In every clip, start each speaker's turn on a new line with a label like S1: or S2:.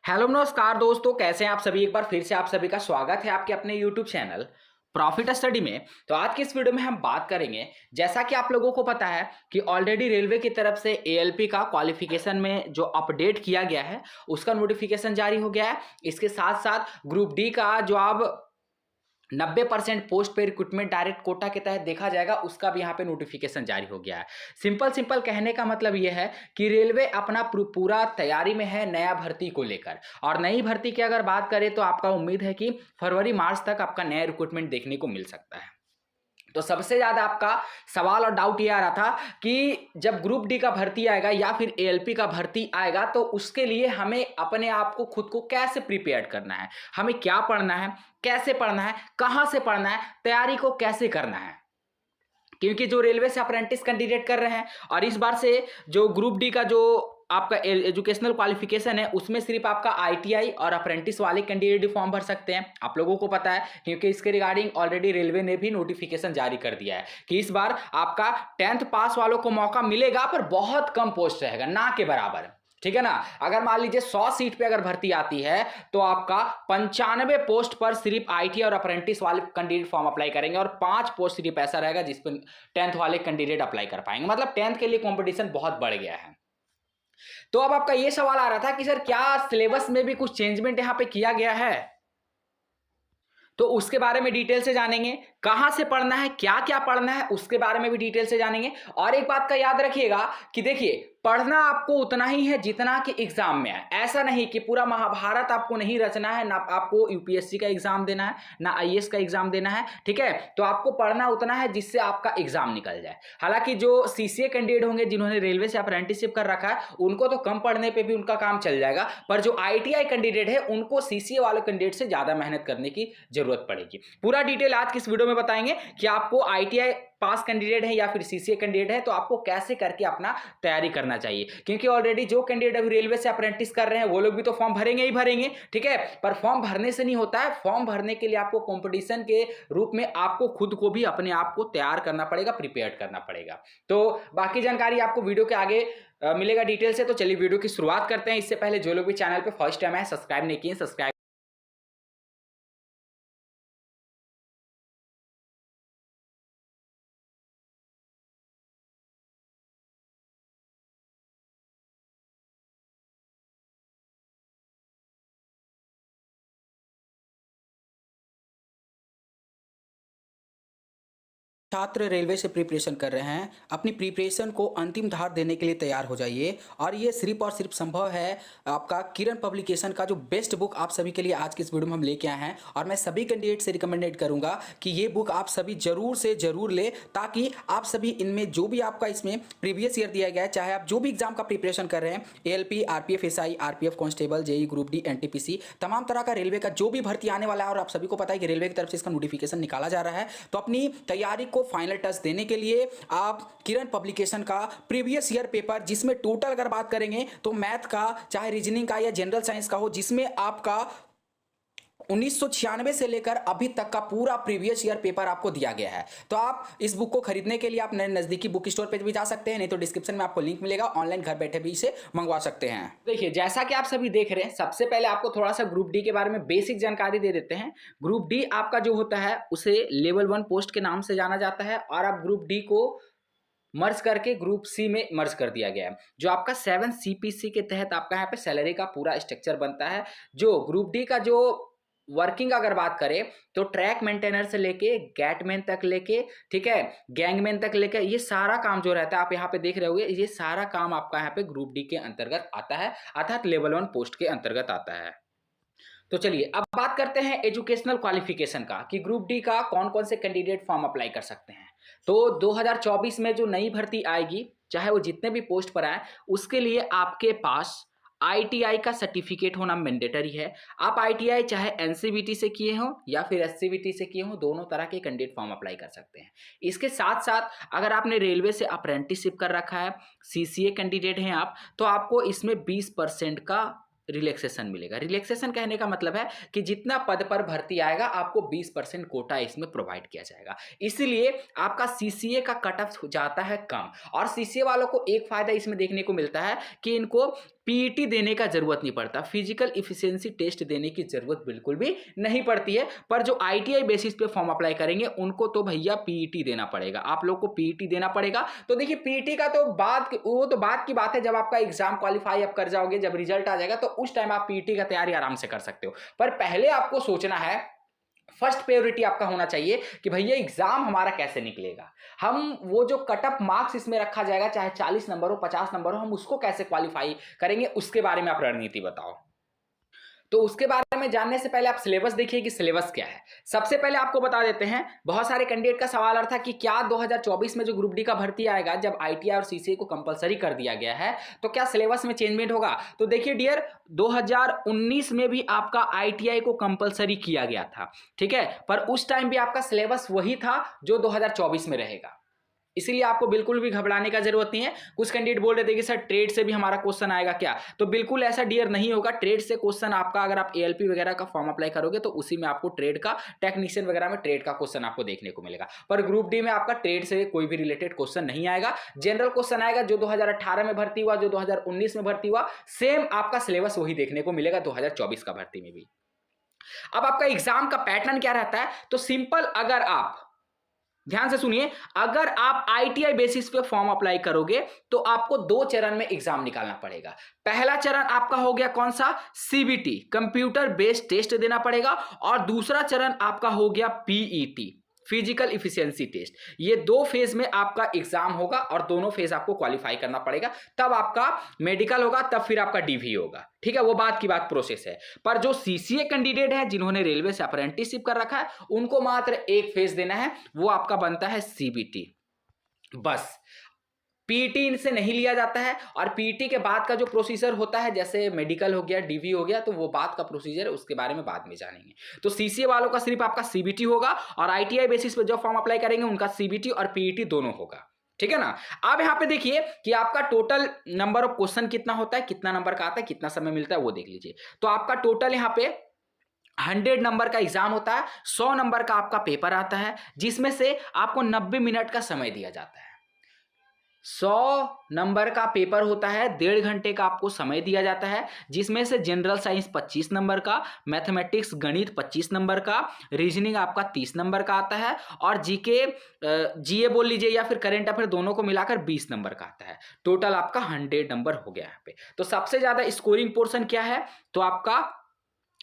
S1: Hello नमस्कार दोस्तों, कैसे हैं आप सभी। एक बार फिर से आप सभी का स्वागत है आपके अपने यूट्यूब चैनल प्रॉफिट स्टडी में। तो आज की इस वीडियो में हम बात करेंगे, जैसा कि आप लोगों को पता है कि ऑलरेडी रेलवे की तरफ से एएलपी का क्वालिफिकेशन में जो अपडेट किया गया है उसका नोटिफिकेशन जारी हो गया है। इसके साथ साथ ग्रुप डी का जो अब 90% पोस्ट पे रिक्रूटमेंट डायरेक्ट कोटा के तहत देखा जाएगा, उसका भी यहाँ पे नोटिफिकेशन जारी हो गया है। सिंपल सिंपल कहने का मतलब ये है कि रेलवे अपना पूरा तैयारी में है नया भर्ती को लेकर। और नई भर्ती की अगर बात करें तो आपका उम्मीद है कि फरवरी मार्च तक आपका नया रिक्रूटमेंट देखने को मिल सकता है। तो सबसे ज्यादा आपका सवाल और डाउट ये आ रहा था कि जब ग्रुप डी का भर्ती आएगा या फिर एएलपी का भर्ती आएगा तो उसके लिए हमें अपने आप को खुद को कैसे प्रिपेयर करना है, हमें क्या पढ़ना है, कैसे पढ़ना है, कहां से पढ़ना है, तैयारी को कैसे करना है। क्योंकि जो रेलवे से अप्रेंटिस कैंडिडेट कर रहे हैं और इस बार से जो ग्रुप डी का जो आपका एजुकेशनल क्वालिफिकेशन है उसमें सिर्फ आपका आईटीआई और अप्रेंटिस वाले कैंडिडेट फॉर्म भर सकते हैं। आप लोगों को पता है क्योंकि इसके रिगार्डिंग ऑलरेडी रेलवे ने भी नोटिफिकेशन जारी कर दिया है कि इस बार आपका 10th पास वालों को मौका मिलेगा, पर बहुत कम पोस्ट रहेगा, ना के बराबर। ठीक है ना। अगर मान लीजिए 100 सीट पे अगर भर्ती आती है तो आपका 95 पोस्ट पर सिर्फ आईटी और अप्रेंटिस वाले कैंडिडेट फॉर्म अप्लाई करेंगे और 5 पोस्ट सिर्फ ऐसा रहेगा जिस पर 10th वाले कैंडिडेट अप्लाई कर पाएंगे। मतलब 10th के लिए कंपटीशन बहुत बढ़ गया है। तो अब आपका ये सवाल आ रहा था कि सर क्या सिलेबस में भी कुछ चेंजमेंट यहां पे किया गया है, तो उसके बारे में डिटेल से जानेंगे। कहां से पढ़ना है, क्या क्या पढ़ना है, उसके बारे में भी डिटेल से जानेंगे। और एक बात का याद रखिएगा कि देखिए, पढ़ना आपको उतना ही है जितना कि एग्जाम में है। ऐसा नहीं कि पूरा महाभारत आपको नहीं रचना है, ना आपको यूपीएससी का एग्जाम देना है, ना आईएएस का एग्जाम देना है। ठीक है, तो आपको पढ़ना उतना है जिससे आपका एग्जाम निकल जाए। हालांकि जो सीसीए कैंडिडेट होंगे जिन्होंने रेलवे से अप्रेंटिसशिप कर रखा है उनको तो कम पढ़ने पे भी उनका काम चल जाएगा, पर जो आईटीआई कैंडिडेट है उनको सीसीए वाले कैंडिडेट से ज्यादा मेहनत करने की जरूरत पड़ेगी। पूरा डिटेल आज की इस वीडियो में बताएंगे कि आपको आईटीआई पास कैंडिडेट है या फिर सीसीए कैंडिडेट है तो आपको कैसे करके अपना तैयारी करना चाहिए। क्योंकि ऑलरेडी जो कैंडिडेट अभी रेलवे से अप्रेंटिस कर रहे हैं वो लोग भी तो फॉर्म भरेंगे ही भरेंगे। ठीक है, पर फॉर्म भरने से नहीं होता है। फॉर्म भरने के लिए आपको कंपटीशन के रूप में आपको खुद को भी अपने आप को तैयार करना पड़ेगा, प्रिपेयर करना पड़ेगा। तो बाकी जानकारी आपको वीडियो के आगे मिलेगा डिटेल से। तो चलिए वीडियो की शुरुआत करते हैं। इससे पहले जो लोग भी चैनल पे फर्स्ट टाइम है, सब्सक्राइब नहीं किए, सब्सक्राइब।
S2: छात्र रेलवे से प्रिपरेशन कर रहे हैं, अपनी प्रिपरेशन को अंतिम धार देने के लिए तैयार हो जाइए। और ये सिर्फ और सिर्फ संभव है आपका किरण पब्लिकेशन का जो बेस्ट बुक आप सभी के लिए आज की इस वीडियो में हम लेके आए हैं। और मैं सभी कैंडिडेट से रिकमेंडेड करूंगा कि ये बुक आप सभी जरूर से जरूर ले, ताकि आप सभी इनमें जो भी आपका इसमें प्रीवियस ईयर दिया गया है, चाहे आप जो भी एग्जाम का प्रिपरेशन कर रहे हैं, ALP, RPF SI, RPF constable, JE group D, NTPC, तमाम तरह का रेलवे का जो भी भर्ती आने वाला है और आप सभी को पता है कि रेलवे की तरफ से इसका नोटिफिकेशन निकाला जा रहा है, तो अपनी तैयारी को फाइनल टच देने के लिए आप किरण पब्लिकेशन का प्रीवियस ईयर पेपर, जिसमें टोटल अगर बात करेंगे तो मैथ का, चाहे रीजनिंग का या जनरल साइंस का हो, जिसमें आपका 1996 से लेकर अभी तक का पूरा प्रीवियस ईयर पेपर आपको दिया गया है। तो आप इस बुक को खरीदने के लिए आप नजदीकी बुक स्टोर पे भी जा सकते हैं, नहीं तो डिस्क्रिप्शन में आपको लिंक मिलेगा, ऑनलाइन घर बैठे भी इसे मंगवा सकते हैं।
S1: देखिए, जैसा कि आप सभी देख रहे हैं, सबसे पहले आपको थोड़ा सा ग्रुप डी के बारे में बेसिक जानकारी दे देते हैं। ग्रुप डी आपका जो होता है उसे लेवल 1 पोस्ट के नाम से जाना जाता है और आप ग्रुप डी को मर्ज करके ग्रुप सी में मर्ज कर दिया गया है। जो आपका 7 सीपीसी के तहत आपका यहाँ पे सैलरी का पूरा स्ट्रक्चर बनता है। जो ग्रुप डी का जो वर्किंग अगर बात करें तो ट्रैक मेंटेनर से लेके गैटमैन तक लेके, ठीक है, गैंगमैन तक लेके, ये सारा काम जो रहता है आप यहाँ पे देख रहे होगे, ये सारा काम आपका यहाँ पे ग्रुप डी के अंतर्गत आता है, अर्थात लेवल 1 पोस्ट के अंतर्गत आता है। तो चलिए अब बात करते हैं एजुकेशनल क्वालिफिकेशन का कि ग्रुप डी का कौन कौन से कैंडिडेट फॉर्म अप्लाई कर सकते हैं। तो 2024 में जो नई भर्ती आएगी, चाहे वो जितने भी पोस्ट पर आए, उसके लिए आपके पास आईटीआई का सर्टिफिकेट होना मैंडेटरी है। आप आईटीआई चाहे एनसीवीटी से किए हो या फिर एससीवीटी से किए हो, दोनों तरह के कैंडिडेट फॉर्म अप्लाई कर सकते हैं। इसके साथ साथ अगर आपने रेलवे से अप्रेंटिसशिप कर रखा है, सीसीए कैंडिडेट हैं आप, तो आपको इसमें 20% का रिलैक्सेशन मिलेगा। रिलैक्सेशन कहने का मतलब है कि जितना पद पर भर्ती आएगा आपको 20% कोटा इसमें प्रोवाइड किया जाएगा। इसीलिए आपका सीसीए का कट ऑफ जाता है कम। और सीसीए वालों को एक फायदा इसमें देखने को मिलता है कि इनको पीईटी देने का जरूरत नहीं पड़ता, फिजिकल इफिशियंसी टेस्ट देने की जरूरत बिल्कुल भी नहीं पड़ती है। पर जो आईटीआई बेसिस पे फॉर्म अप्लाई करेंगे उनको तो भैया पीईटी देना पड़ेगा, आप लोग को पीईटी देना पड़ेगा। तो देखिए पीईटी का तो वो तो बात की बात है, जब आपका एग्जाम क्वालिफाई आप कर जाओगे, जब रिजल्ट आ जाएगा तो उस टाइम आप पीईटी का तैयारी आराम से कर सकते हो। पर पहले आपको सोचना है, फर्स्ट प्रायोरिटी आपका होना चाहिए कि भैया एग्जाम हमारा कैसे निकलेगा, हम वो जो कट ऑफ मार्क्स इसमें रखा जाएगा, चाहे 40 नंबर हो 50 नंबर हो, हम उसको कैसे क्वालिफाई करेंगे, उसके बारे में आप रणनीति बताओ। तो उसके बारे में जानने से पहले आप सिलेबस देखिए कि सिलेबस क्या है। सबसे पहले आपको बता देते हैं, बहुत सारे कैंडिडेट का सवाल आता था कि क्या 2024 में जो ग्रुप डी का भर्ती आएगा, जब आईटीआई और सीसीए को कंपलसरी कर दिया गया है, तो क्या सिलेबस में चेंजमेंट होगा। तो देखिए डियर, 2019 में भी आपका आईटीआई को कंपलसरी किया गया था, ठीक है, पर उस टाइम भी आपका सिलेबस वही था जो 2024 में रहेगा, इसलिए आपको बिल्कुल भी घबराने का जरूरत नहीं है। कुछ कैंडिडेट बोल रहे थे कि सर ट्रेड से भी हमारा क्वेश्चन आएगा क्या, तो बिल्कुल ऐसा डियर नहीं होगा। ट्रेड से क्वेश्चन आपका, अगर आप एएलपी वगैरह का फॉर्म अप्लाई करोगे तो उसी में आपको ट्रेड का, टेक्नीशियन वगैरह में ट्रेड का क्वेश्चन आपको देखने को मिलेगा। पर ग्रुप डी में आपका ट्रेड से कोई भी रिलेटेड क्वेश्चन नहीं आएगा, जनरल क्वेश्चन आएगा। जो 2018 में भर्ती हुआ, जो 2019 में भर्ती हुआ, सेम आपका सिलेबस वही देखने को मिलेगा 2024 का भर्ती में भी। अब आपका एग्जाम का पैटर्न क्या रहता है, तो सिंपल, अगर आप ध्यान से सुनिए, अगर आप आईटीआई बेसिस पे फॉर्म अप्लाई करोगे तो आपको 2 चरण में एग्जाम निकालना पड़ेगा। पहला चरण आपका हो गया कौन सा, सीबीटी, कंप्यूटर बेस्ड टेस्ट देना पड़ेगा, और दूसरा चरण आपका हो गया पीईटी, फिजिकल इफिशियंसी टेस्ट। ये 2 फेज में आपका एग्जाम होगा और दोनों फेज आपको क्वालिफाई करना पड़ेगा, तब आपका मेडिकल होगा, तब फिर आपका डीवी होगा, ठीक है, वो बात की बात प्रोसेस है। पर जो सीसीए कैंडिडेट है, जिन्होंने रेलवे से अप्रेंटिसशिप कर रखा है, उनको मात्र एक फेज देना है, वो आपका बनता है सीबीटी, बस। पीईटी इनसे नहीं लिया जाता है, और पीईटी के बाद का जो प्रोसीजर होता है, जैसे मेडिकल हो गया, डीवी हो गया, तो वो बात का प्रोसीजर है, उसके बारे में बाद में जानेंगे। तो सीसीए वालों का सिर्फ आपका सीबीटी होगा, और आईटीआई बेसिस पे जो फॉर्म अप्लाई करेंगे उनका सीबीटी और पीईटी दोनों होगा, ठीक है ना। अब यहां पे देखिए कि आपका टोटल नंबर ऑफ क्वेश्चन कितना होता है, कितना नंबर का आता है, कितना समय मिलता है, वो देख लीजिए। तो आपका टोटल यहां पे 100 नंबर का एग्जाम होता है, 100 नंबर का आपका पेपर आता है, जिसमें से आपको 90 मिनट का समय दिया जाता है। 100 नंबर का पेपर होता है, 1.5 घंटे का आपको समय दिया जाता है, जिसमें से जनरल साइंस 25 नंबर का, मैथमेटिक्स गणित 25 नंबर का, रीजनिंग आपका 30 नंबर का आता है, और जीके जीए बोल लीजिए या फिर करंट अफेयर, दोनों को मिलाकर 20 नंबर का आता है। टोटल आपका 100 नंबर हो गया यहाँ पे। तो सबसे ज्यादा स्कोरिंग पोर्शन क्या है, तो आपका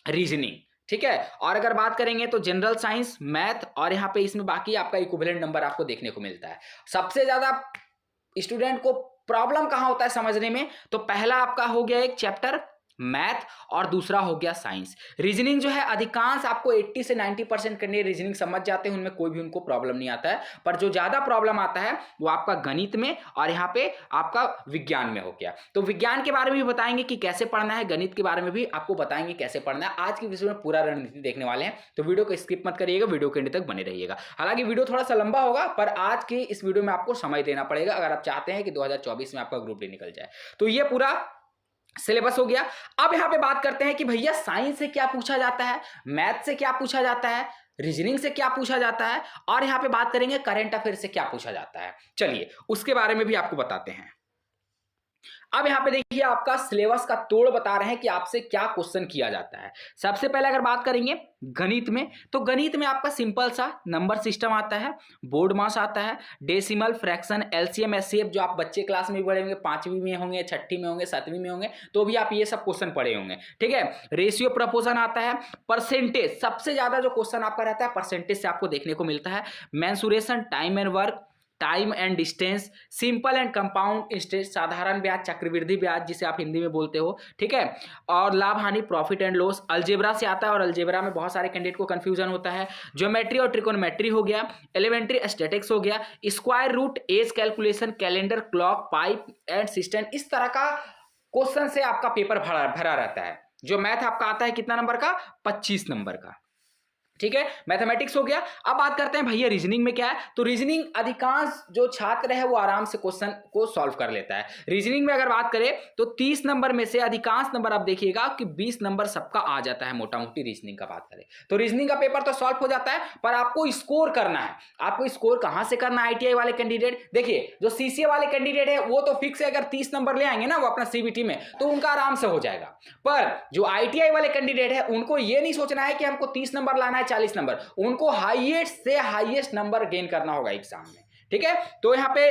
S1: रीजनिंग, ठीक है। और अगर बात करेंगे तो जनरल साइंस, मैथ, और यहाँ पे इसमें बाकी आपका इक्विवेलेंट नंबर आपको देखने को मिलता है। सबसे ज्यादा स्टूडेंट को प्रॉब्लम कहां होता है समझने में, तो पहला आपका हो गया एक चैप्टर मैथ, और दूसरा हो गया साइंस। रीजनिंग जो है अधिकांश आपको 80 से 90% करने रीजनिंग समझ जाते हैं, उनमें कोई भी उनको प्रॉब्लम नहीं आता है। पर जो ज्यादा प्रॉब्लम आता है वो आपका गणित में, और यहाँ पे आपका विज्ञान में हो गया। तो विज्ञान के बारे में भी बताएंगे कि कैसे पढ़ना है, गणित के बारे में भी आपको बताएंगे कैसे पढ़ना है। आज की वीडियो में पूरा रणनीति देखने वाले हैं, तो वीडियो को स्किप मत करिएगा, वीडियो के अंत तक बने रहिएगा। हालांकि वीडियो थोड़ा सा लंबा होगा, पर आज की इस वीडियो में आपको समय देना पड़ेगा अगर आप चाहते हैं कि 2024 में आपका ग्रुप डी निकल जाए। तो ये पूरा सिलेबस हो गया। अब यहां पे बात करते हैं कि भैया साइंस से क्या पूछा जाता है, मैथ से क्या पूछा जाता है, रीजनिंग से क्या पूछा जाता है, और यहां पे बात करेंगे करंट अफेयर से क्या पूछा जाता है। चलिए उसके बारे में भी आपको बताते हैं। अब यहां पे देखिए आपका सिलेबस का तोड़ बता रहे हैं कि आपसे क्या क्वेश्चन किया जाता है। सबसे पहले अगर बात करेंगे गणित में, तो गणित में आपका सिंपल सा नंबर सिस्टम आता है, बोर्ड मास आता है, डेसिमल, फ्रैक्शन, एलसीएम, एचसीएफ, जो आप बच्चे क्लास में भी पढ़े होंगे, 5वीं में होंगे, 6ठी में होंगे, 7वीं में होंगे, तो भी आप ये सब क्वेश्चन पढ़े होंगे, ठीक है। रेशियो प्रपोजन आता है, परसेंटेज, सबसे ज्यादा जो क्वेश्चन आपका रहता है परसेंटेज से आपको देखने को मिलता है, mensuration, time and work, time and distance, simple and compound interest, साधारण ब्याज, चक्रवृद्धि ब्याज जिसे आप हिंदी में बोलते हो, ठीक है, और लाभ हानि, प्रॉफिट एंड लॉस, अलजेब्रा से आता है, और अलजेब्रा में बहुत सारे कैंडिडेट को कंफ्यूजन होता है। ज्योमेट्री और ट्रिकोनोमेट्री हो गया, एलिमेंट्री स्टैटिक्स हो गया, square root, age calculation, calendar, clock, pipe and system, इस तरह का क्वेश्चन से आपका पेपर भरा रहता है। जो मैथ आपका आता है कितना नंबर का, 25 नंबर का, ठीक है, मैथमेटिक्स हो गया। अब बात करते हैं भैया रीजनिंग में क्या है। तो रीजनिंग अधिकांश जो छात्र है वो आराम से क्वेश्चन को सॉल्व कर लेता है। रीजनिंग में अगर बात करें तो 30 नंबर में से अधिकांश नंबर आप देखिएगा कि 20 नंबर सबका आ जाता है मोटा मोटी रीजनिंग का बात करें तो। रीजनिंग का पेपर तो सॉल्व हो जाता है, पर आपको स्कोर करना है। आपको स्कोर कहां से करना है? आईटीआई वाले कैंडिडेट, देखिए जो सीसीए वाले कैंडिडेट है वो तो फिक्स है, अगर 30 नंबर ले आएंगे ना वो अपना सीबीटी में तो उनका आराम से हो जाएगा। पर जो आईटीआई वाले कैंडिडेट है उनको ये नहीं सोचना है कि हमको 30 नंबर लाना है 40 नंबर, उनको हाईएस्ट से हाईएस्ट नंबर गेन करना होगा एग्जाम में। ठीक है, तो यहां पे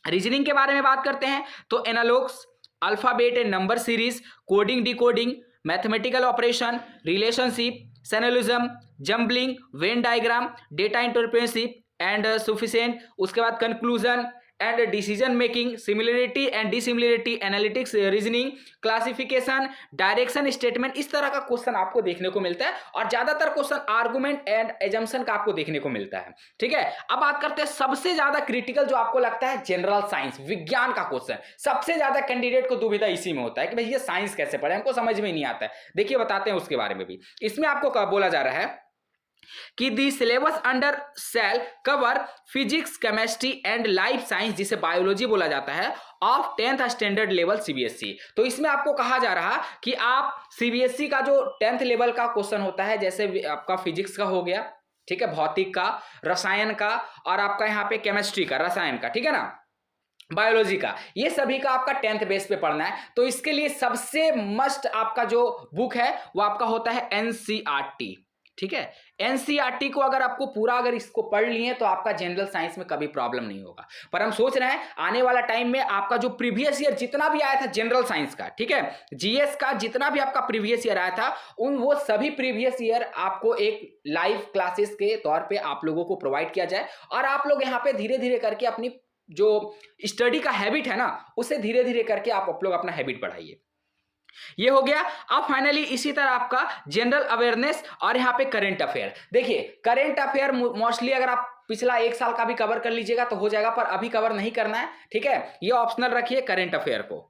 S1: रीजनिंग के बारे में बात करते हैं तो analogues, alphabet and number series, coding decoding, mathematical operation, relationship, syllogism, jumbling, Venn diagram, data interpretation and sufficient, उसके बाद conclusion and decision making, similarity and dissimilarity, analytics, reasoning, classification, direction statement, इस तरह का क्वेश्चन आपको देखने को मिलता है। और ज्यादातर क्वेश्चन आर्गुमेंट एंड एजम्पशन का आपको देखने को मिलता है। ठीक है, अब बात करते हैं सबसे ज्यादा क्रिटिकल जो आपको लगता है जनरल साइंस, विज्ञान का क्वेश्चन। सबसे ज्यादा कैंडिडेट को दुविधा इसी में होता है कि भाई ये साइंस कैसे पढ़े, हमको समझ में नहीं आता है। देखिए बताते हैं उसके बारे में भी। इसमें आपको बोला जा रहा है कि the syllabus under cell cover physics, chemistry and life science, जिसे बायोलॉजी बोला जाता है, of 10th standard level CBSE. तो इसमें आपको कहा जा रहा कि आप सीबीएसई का जो 10th लेवल का क्वेश्चन होता है, जैसे आपका फिजिक्स का हो गया, ठीक है, भौतिक का, रसायन का, और आपका यहाँ पे केमिस्ट्री का, रसायन का, ठीक है ना, बायोलॉजी का, ये सभी का आपका 10th बेस पे पढ़ना है। तो इसके लिए सबसे मस्ट आपका जो बुक है वो आपका होता है एनसीईआरटी। ठीक है, एनसीईआरटी को अगर आपको पूरा अगर इसको पढ़ लिए तो आपका जनरल साइंस में कभी प्रॉब्लम नहीं होगा। पर हम सोच रहे हैं आने वाला टाइम में आपका जो प्रीवियस ईयर जितना भी आया था जनरल साइंस का, ठीक है, जीएस का जितना भी आपका प्रीवियस ईयर आया था, वो सभी प्रीवियस ईयर आपको एक लाइव क्लासेस के तौर पे आप लोगों को प्रोवाइड किया जाए, और आप लोग यहाँ पे धीरे धीरे करके अपनी जो स्टडी का हैबिट है ना, उसे धीरे धीरे करके आप लोग अपना हैबिट बढ़ाइए। ये हो गया। अब फाइनली इसी तरह आपका जनरल अवेयरनेस और यहाँ पे करंट अफेयर। देखिए करंट अफेयर मोस्टली अगर आप पिछला 1 साल का भी कवर कर लीजिएगा तो हो जाएगा, पर अभी कवर नहीं करना है। ठीक है, ये ऑप्शनल रखिए करंट अफेयर को,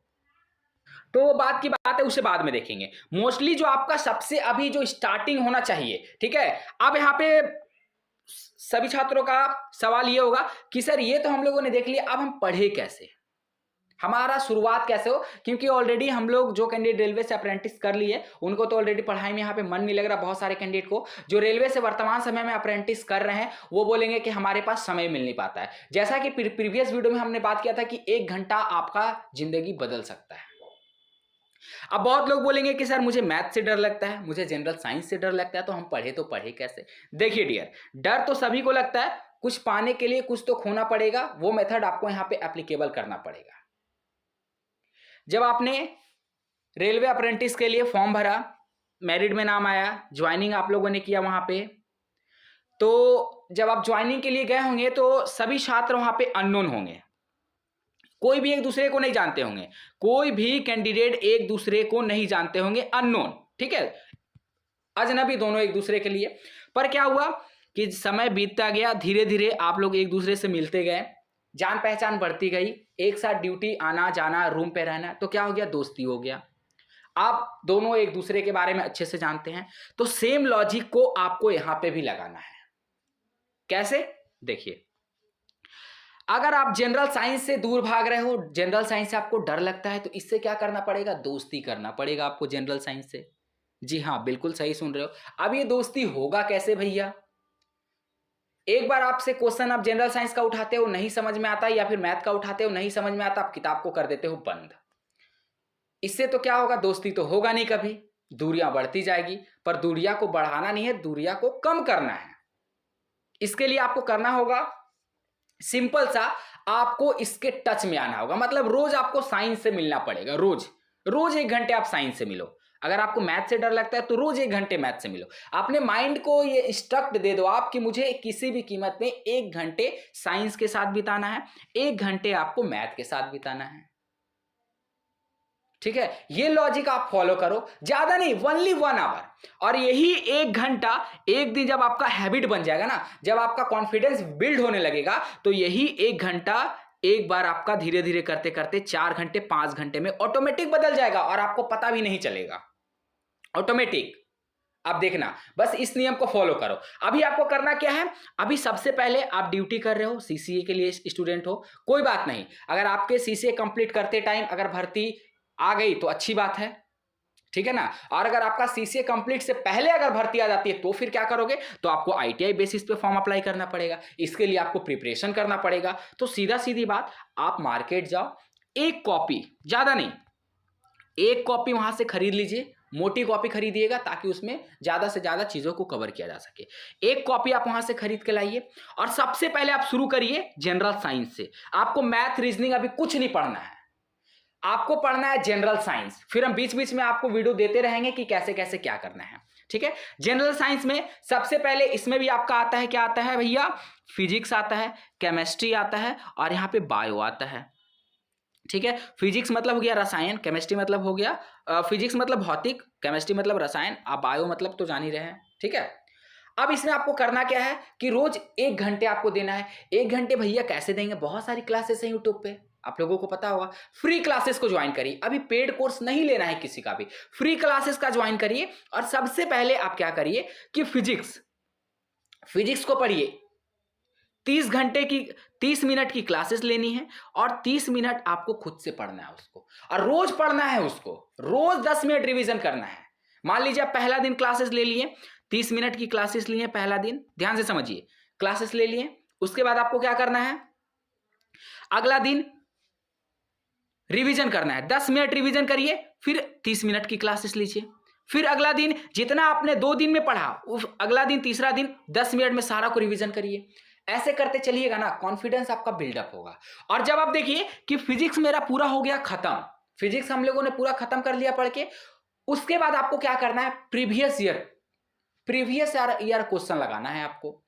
S1: तो बात की बात है उसे बाद में देखेंगे। मोस्टली जो आपका सबसे अभी जो स्टार्टिंग होना चाहिए, ठीक है, अब यहाँ पे सभी छात्रों का सवाल ये होगा कि सर ये तो हम लोगों ने देख लिया, अब हम पढ़े कैसे, हमारा शुरुआत कैसे हो, क्योंकि ऑलरेडी हम लोग जो कैंडिडेट रेलवे से अप्रेंटिस कर लिए उनको तो ऑलरेडी पढ़ाई में यहाँ पे मन नहीं लग रहा। बहुत सारे कैंडिडेट को जो रेलवे से वर्तमान समय में अप्रेंटिस कर रहे हैं वो बोलेंगे कि हमारे पास समय मिल नहीं पाता है। जैसा कि प्रीवियस वीडियो में हमने बात किया था कि 1 घंटा आपका जिंदगी बदल सकता है। अब बहुत लोग बोलेंगे कि सर मुझे मैथ से डर लगता है, मुझे जनरल साइंस से डर लगता है, तो हम पढ़े तो पढ़े कैसे। देखिए डियर, डर तो सभी को लगता है, कुछ पाने के लिए कुछ तो खोना पड़ेगा, वो मेथड आपको यहाँ पे एप्लीकेबल करना पड़ेगा। जब आपने रेलवे अप्रेंटिस के लिए फॉर्म भरा, मेरिट में नाम आया, ज्वाइनिंग आप लोगों ने किया वहां पे, तो जब आप ज्वाइनिंग के लिए गए होंगे तो सभी छात्र वहां पे अननोन होंगे, कोई भी एक दूसरे को नहीं जानते होंगे, कोई भी कैंडिडेट एक दूसरे को नहीं जानते होंगे, अननोन, ठीक है, अजनबी दोनों एक दूसरे के लिए। पर क्या हुआ कि समय बीतता गया, धीरे धीरे आप लोग एक दूसरे से मिलते गए, जान पहचान बढ़ती गई, एक साथ ड्यूटी आना जाना, रूम पे रहना, तो क्या हो गया, दोस्ती हो गया। आप दोनों एक दूसरे के बारे में अच्छे से जानते हैं, तो सेम लॉजिक को आपको यहां पे भी लगाना है। कैसे, देखिए, अगर आप जनरल साइंस से दूर भाग रहे हो, जनरल साइंस से आपको डर लगता है, तो इससे क्या करना पड़ेगा, दोस्ती करना पड़ेगा आपको जनरल साइंस से। जी हाँ, बिल्कुल सही सुन रहे हो। अब ये दोस्ती होगा कैसे भैया, एक बार आपसे क्वेश्चन आप जनरल साइंस का उठाते हो, नहीं समझ में आता, या फिर मैथ का उठाते हो, नहीं समझ में आता, आप किताब को कर देते हो बंद। इससे तो क्या होगा, दोस्ती तो होगा नहीं कभी, दूरियां बढ़ती जाएगी। पर दूरियां को बढ़ाना नहीं है, दूरियां को कम करना है। इसके लिए आपको करना होगा सिंपल सा, आपको इसके टच में आना होगा। मतलब रोज आपको साइंस से मिलना पड़ेगा, रोज 1 घंटे आप साइंस से मिलो। अगर आपको मैथ से डर लगता है तो रोज 1 घंटे मैथ से मिलो। अपने माइंड को ये इंस्ट्रक्ट दे दो आप कि मुझे किसी भी कीमत में 1 घंटे साइंस के साथ बिताना है, 1 घंटे आपको मैथ के साथ बिताना है। ठीक है, ये लॉजिक आप फॉलो करो, ज्यादा नहीं, ओनली 1 आवर। और यही 1 घंटा एक दिन जब आपका हैबिट बन जाएगा ना, जब आपका कॉन्फिडेंस बिल्ड होने लगेगा, तो यही 1 घंटा एक बार आपका धीरे धीरे करते करते 4 घंटे 5 घंटे में ऑटोमेटिक बदल जाएगा, और आपको पता भी नहीं चलेगा। ऑटोमेटिक अब देखना, बस इस नियम को फॉलो करो। अभी आपको करना क्या है, अभी सबसे पहले आप ड्यूटी कर रहे हो, सीसीए के लिए स्टूडेंट हो, कोई बात नहीं, अगर आपके सीसीए कंप्लीट करते टाइम अगर भर्ती आ गई तो अच्छी बात है, ठीक है ना। और अगर आपका सीसीए कंप्लीट से पहले अगर भर्ती आ जाती है तो फिर क्या करोगे, तो आपको आईटीआई बेसिस पे फॉर्म अप्लाई करना पड़ेगा, इसके लिए आपको प्रिपरेशन करना पड़ेगा। तो सीधा सीधी बात, आप मार्केट जाओ, एक कॉपी, ज्यादा नहीं, एक कॉपी वहां से खरीद लीजिए, मोटी कॉपी खरीदिएगा ताकि उसमें ज्यादा से ज्यादा चीजों को कवर किया जा सके। एक कॉपी आप वहां से खरीद के लाइए और सबसे पहले आप शुरू करिए जनरल साइंस से। आपको मैथ रीजनिंग अभी कुछ नहीं पढ़ना है, आपको पढ़ना है जनरल साइंस। फिर हम बीच बीच में आपको वीडियो देते रहेंगे कि कैसे कैसे क्या करना है, ठीक है। जनरल साइंस में सबसे पहले इसमें भी आपका आता है, क्या आता है भैया, फिजिक्स आता है, केमिस्ट्री आता है और यहाँ पे बायो आता है, ठीक है। फिजिक्स मतलब हो गया रसायन, केमिस्ट्री मतलब हो गया फिजिक्स मतलब भौतिक, केमिस्ट्री मतलब रसायन, आप बायो मतलब तो जान ही रहे हैं, ठीक है। अब इसमें आपको करना क्या है कि रोज 1 घंटे आपको देना है। 1 घंटे भैया कैसे देंगे, बहुत सारी क्लासेस हैं यूट्यूब पे, आप लोगों को पता होगा। फ्री क्लासेस को ज्वाइन करिए, अभी पेड कोर्स नहीं लेना है किसी का भी, फ्री क्लासेस का ज्वाइन करिए। और सबसे पहले आप क्या करिए कि फिजिक्स को पढ़िए। 30 मिनट की क्लासेस लेनी है और 30 मिनट आपको खुद से पढ़ना है उसको, और रोज पढ़ना है उसको, रोज 10 मिनट रिवीजन करना है। मान लीजिए आप पहला दिन क्लासेस ले लिए, 30 मिनट की क्लासेस लिए पहला दिन, ध्यान से समझिए, क्लासेस ले लिए, उसके बाद आपको क्या करना है, अगला दिन रिवीजन करना है, 10 मिनट रिवीजन करिए, फिर 30 मिनट की क्लासेस लीजिए। फिर अगला दिन जितना आपने 2 दिन में पढ़ा, अगला दिन तीसरा दिन 10 मिनट में सारा को रिवीजन करिए। ऐसे करते चलिएगा ना, कॉन्फिडेंस आपका बिल्डअप होगा। और जब आप देखिए कि फिजिक्स मेरा पूरा हो गया खत्म, फिजिक्स हम लोगों ने पूरा खत्म कर लिया पढ़ के, उसके बाद आपको क्या करना है, प्रीवियस ईयर क्वेश्चन लगाना है आपको।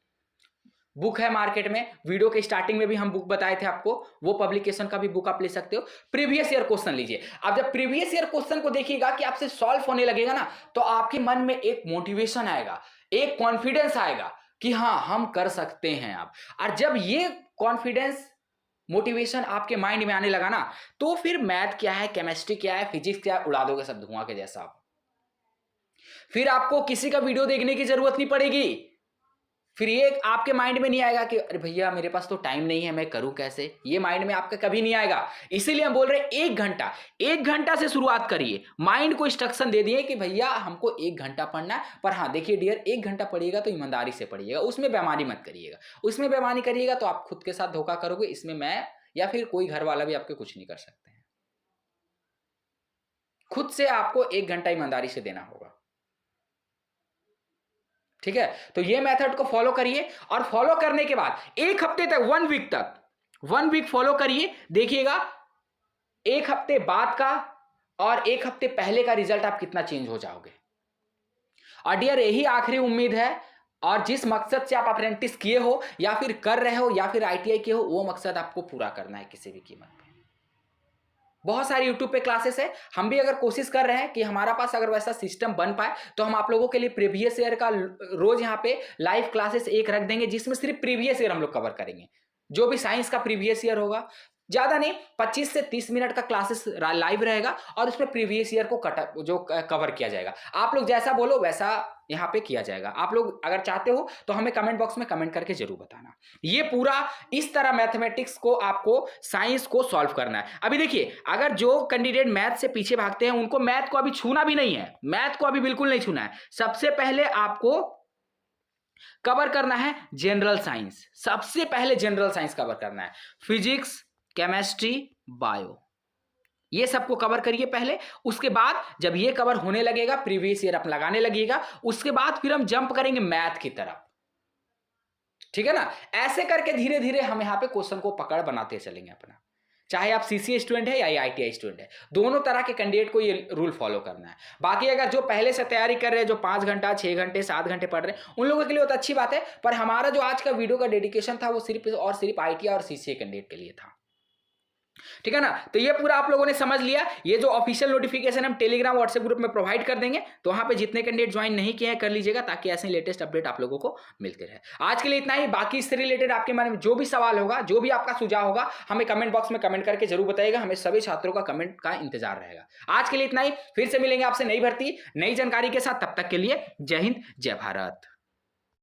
S1: बुक है मार्केट में, वीडियो के स्टार्टिंग में भी हम बुक बताए थे आपको, वो पब्लिकेशन का भी बुक आप ले सकते हो। प्रीवियस ईयर क्वेश्चन लीजिए। अब जब प्रीवियस ईयर क्वेश्चन को देखिएगा कि आपसे सॉल्व होने लगेगा ना, तो आपके मन में एक मोटिवेशन आएगा, एक कॉन्फिडेंस आएगा कि हाँ हम कर सकते हैं आप। और जब ये कॉन्फिडेंस मोटिवेशन आपके माइंड में आने लगा ना, तो फिर मैथ क्या है, केमिस्ट्री क्या है, फिजिक्स क्या है, उड़ा दोगे सब धुआं के जैसा आप। फिर आपको किसी का वीडियो देखने की जरूरत नहीं पड़ेगी। फिर ये आपके माइंड में नहीं आएगा कि अरे भैया मेरे पास तो टाइम नहीं है, मैं करूं कैसे, ये माइंड में आपका कभी नहीं आएगा। इसीलिए हम बोल रहे हैं 1 घंटा से शुरुआत करिए। माइंड को इंस्ट्रक्शन दे दिए कि भैया हमको 1 घंटा पढ़ना है। पर हाँ देखिए डियर, 1 घंटा पढ़िएगा तो ईमानदारी से पढ़िएगा, उसमें बेईमानी मत करिएगा। उसमें बेईमानी करिएगा तो आप खुद के साथ धोखा करोगे, इसमें मैं या फिर कोई घर वाला भी आपके कुछ नहीं कर सकते हैं। खुद से आपको 1 घंटा ईमानदारी से देना होगा, ठीक है। तो ये मेथड को फॉलो करिए, और फॉलो करने के बाद 1 हफ्ते तक, 1 वीक फॉलो करिए, देखिएगा 1 हफ्ते बाद का और 1 हफ्ते पहले का रिजल्ट आप कितना चेंज हो जाओगे। और डियर यही आखिरी उम्मीद है, और जिस मकसद से आप अप्रेंटिस किए हो या फिर कर रहे हो या फिर आईटीआई किए हो, वो मकसद आपको पूरा करना है किसी भी कीमत पे। बहुत सारी यूट्यूब पे क्लासेस है, हम भी अगर कोशिश कर रहे हैं कि हमारा पास अगर वैसा सिस्टम बन पाए तो हम आप लोगों के लिए प्रीवियस ईयर का रोज यहाँ पे लाइव क्लासेस एक रख देंगे, जिसमें सिर्फ प्रीवियस ईयर हम लोग कवर करेंगे। जो भी साइंस का प्रीवियस ईयर होगा, ज्यादा नहीं, 25 से 30 मिनट का क्लासेस लाइव रहेगा, और उसमें प्रीवियस ईयर को कवर किया जाएगा। आप लोग जैसा बोलो वैसा यहाँ पे किया जाएगा। आप लोग अगर चाहते हो तो हमें कमेंट बॉक्स में कमेंट करके जरूर बताना। ये पूरा इस तरह मैथमेटिक्स को आपको, साइंस को सॉल्व करना है। अभी देखिए, अगर जो कैंडिडेट मैथ से पीछे भागते हैं उनको मैथ को अभी छूना भी नहीं है, मैथ को अभी बिल्कुल नहीं छूना है। सबसे पहले आपको कवर करना है जनरल साइंस, सबसे पहले जनरल साइंस कवर करना है, फिजिक्स, केमिस्ट्री, बायो, ये सबको कवर करिए पहले। उसके बाद जब ये कवर होने लगेगा, प्रीवियस ईयर आप लगाने लगेगा, उसके बाद फिर हम जंप करेंगे मैथ की तरफ, ठीक है ना। ऐसे करके धीरे धीरे हम यहाँ पे क्वेश्चन को पकड़ बनाते चलेंगे अपना। चाहे आप सीसीए स्टूडेंट है या आईटीआई स्टूडेंट है, दोनों तरह के कैंडिडेट को ये रूल फॉलो करना है। बाकी अगर जो पहले से तैयारी कर रहे हैं, जो 5 घंटा, 6 घंटे, 7 घंटे पढ़ रहे हैं, उन लोगों के लिए तो अच्छी बात है। पर हमारा जो आज का वीडियो का डेडिकेशन था वो सिर्फ और सिर्फ आईटीआई और सीसीए कैंडिडेट के लिए था। ठीक है ना। तो ये पूरा आप लोगों ने समझ लिया। ये जो ऑफिशियल नोटिफिकेशन हम टेलीग्राम व्हाट्सएप ग्रुप में प्रोवाइड कर देंगे, तो वहां पे जितने कैंडिडेट ज्वाइन नहीं किए हैं कर लीजिएगा, ताकि ऐसे लेटेस्ट अपडेट आप लोगों को मिलते रहे। आज के लिए इतना ही। बाकी इससे रिलेटेड आपके मन में जो भी सवाल होगा, जो भी आपका सुझाव होगा, हमें कमेंट बॉक्स में कमेंट करके जरूर बताइएगा। हमें सभी छात्रों का कमेंट का इंतजार रहेगा। आज के लिए इतना ही। फिर से मिलेंगे आपसे नई भर्ती नई जानकारी के साथ। तब तक के लिए जय हिंद, जय भारत।